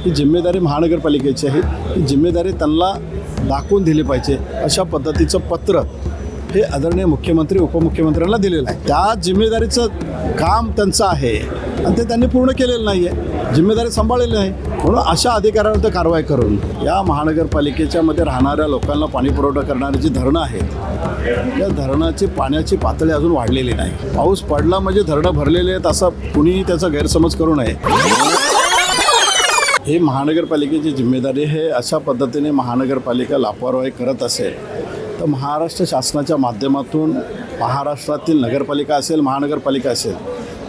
ही जिम्मेदारी महानगरपालिकेची आहे. ही जिम्मेदारी त्यांना दाखवून दिली पाहिजे अशा पद्धतीचं पत्र हे आदरणीय मुख्यमंत्री उपमुख्यमंत्र्यांना दिलेलं आहे. त्या जिम्मेदारीचं काम त्यांचं आहे आणि ते त्यांनी पूर्ण केलेलं नाही आहे, जिम्मेदारी सांभाळलेली नाही. म्हणून अशा अधिकाऱ्यांवर कारवाई करून या महानगरपालिकेच्या मध्ये राहणाऱ्या लोकांना पाणी पुरवठा करणारी जी धरणं आहेत, या धरणाची पाण्याची पातळी अजून वाढलेली नाही. पाऊस पडला म्हणजे धरणं भरलेले आहेत असं कुणीही त्याचा गैरसमज करू नये. ही महानगरपालिकेची जिम्मेदारी आहे. अशा पद्धतीने महानगरपालिका लापरवाही करत असेल तर महाराष्ट्र शासनाच्या माध्यमातून महाराष्ट्रातील नगरपालिका असेल, महानगरपालिका असेल,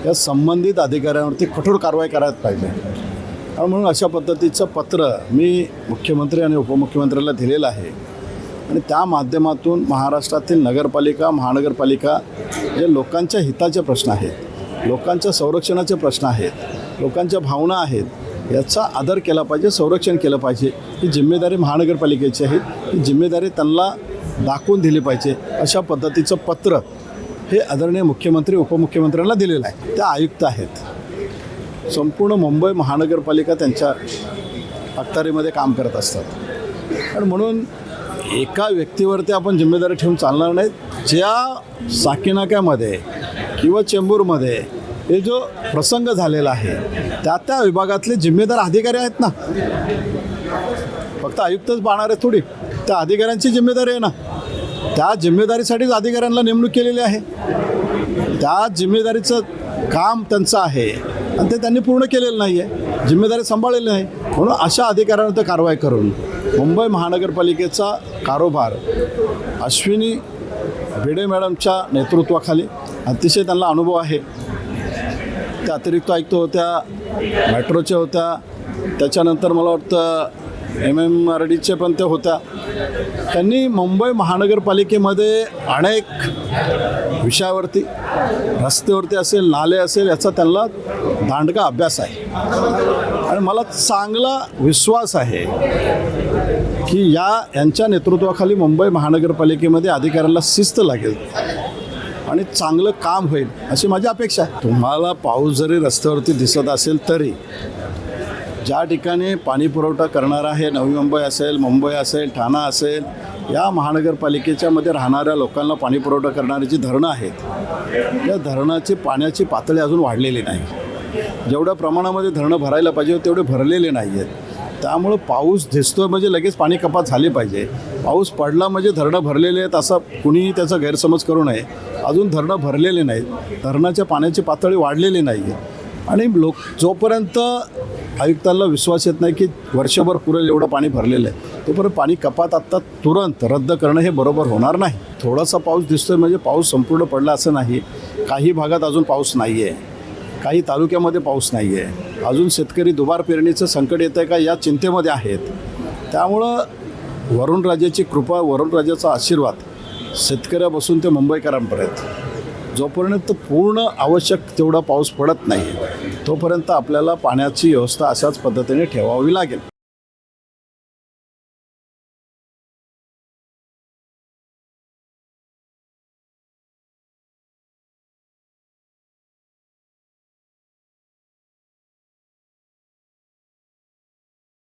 या संबंधित अधिकाऱ्यांवरती कठोर कारवाई करायला पाहिजे. आणि म्हणून अशा पद्धतीचं पत्र मी मुख्यमंत्री आणि उपमुख्यमंत्र्यांना दिलेलं आहे. आणि त्या माध्यमातून महाराष्ट्रातील नगरपालिका, महानगरपालिका जे लोकांच्या हिताचे प्रश्न आहेत, लोकांच्या संरक्षणाचे प्रश्न आहेत, लोकांच्या भावना आहेत, याचा आदर केला पाहिजे, संरक्षण केलं पाहिजे. ही जिम्मेदारी महानगरपालिकेची आहे. ही जिम्मेदारी त्यांना दाखवून दिली पाहिजे अशा पद्धतीचं पत्र हे आदरणीय मुख्यमंत्री उपमुख्यमंत्र्यांना दिलेलं आहे. त्या आयुक्त आहेत. संपूर्ण मुंबई महानगरपालिका त्यांच्या अखत्यारीमध्ये काम करत असतात. आणि म्हणून एका व्यक्तीवरती आपण जिम्मेदारी ठेवून चालणार नाहीत. ज्या साकीनाक्यामध्ये किंवा चेंबूरमध्ये हे जो प्रसंग झालेला आहे त्या विभागातले जिम्मेदार अधिकारी आहेत ना, फक्त आयुक्तच पाहणार आहे थोडी, त्या अधिकाऱ्यांची जिम्मेदारी आहे ना. त्या जिम्मेदारीसाठीच अधिकाऱ्यांना नेमणूक केलेली आहे. त्या जिम्मेदारीचं काम त्यांचं आहे आणि ते त्यांनी पूर्ण केलेलं नाही आहे, जिम्मेदारी सांभाळलेली नाही. म्हणून अशा अधिकाऱ्यांवर कारवाई करून मुंबई महानगरपालिकेचा कारभार अश्विनी भिडे मॅडमच्या नेतृत्वाखाली, अतिशय त्यांना अनुभव आहे, त्या अतिरिक्त आयुक्त होत्या, मेट्रोच्या होत्या, त्याच्यानंतर मला वाटतं MMRDचे पण ते होत्या. त्यांनी मुंबई महानगरपालिकेमध्ये अनेक विषयावरती, रस्त्यावरती असेल, नाले असेल, याचा त्यांना दांडगा अभ्यास आहे. आणि मला चांगला विश्वास आहे की यांच्या नेतृत्वाखाली मुंबई महानगरपालिकेमध्ये अधिकाऱ्यांना शिस्त लागेल आणि चांगलं काम होईल अशी माझी अपेक्षा आहे. तुम्हाला पाऊस जरी रस्त्यावरती दिसत असेल तरी ज्या ठिकाणी पाणी पुरवठा करणारा आहे, नवी मुंबई असेल, मुंबई असेल, ठाणा असेल, या महानगरपालिकेच्या मध्ये राहणाऱ्या लोकांना पाणी पुरवठा करणारी जी धरणं आहेत, या धरणाची पाण्याची पातळी अजून वाढलेली नाही. जेवढ्या प्रमाणामध्ये धरणं भरायला पाहिजे तेवढे भरलेले नाही आहेत. त्यामुळं पाऊस दिसतोय म्हणजे लगेच पाणी कपात झाली पाहिजे. पाऊस पडला म्हणजे धरणं भरलेले आहेत असं कुणीही त्याचा गैरसमज करू नये. अजून धरणं भरलेले नाहीत, धरणाच्या पाण्याची पातळी वाढलेली नाही आहे. आणि जोपर्यंत आयुक्तांना विश्वास येत नाही की वर्षभर पुरेल एवढं पाणी भरलेलं आहे, तोपर्यंत पाणी कपात आत्ता तुरंत रद्द करणं हे बरोबर होणार नाही. थोडासा पाऊस दिसतोय म्हणजे पाऊस संपूर्ण पडला असं नाही. काही भागात अजून पाऊस नाही आहे, काही तालुक्यामध्ये पाऊस नाही आहे. अजून शेतकरी दुबार पेरणीचं संकट येतं आहे का या चिंतेमध्ये आहेत. त्यामुळं वरुणराजाची कृपा, वरुणराजाचा आशीर्वाद शेतकऱ्यापासून ते मुंबईकरांपर्यंत जोपर्यंत पूर्ण आवश्यक तेवढा पाऊस पडत नाही तोपर्यंत आपल्याला पाण्याची व्यवस्था अशाच पद्धतीने ठेवावी लागेल.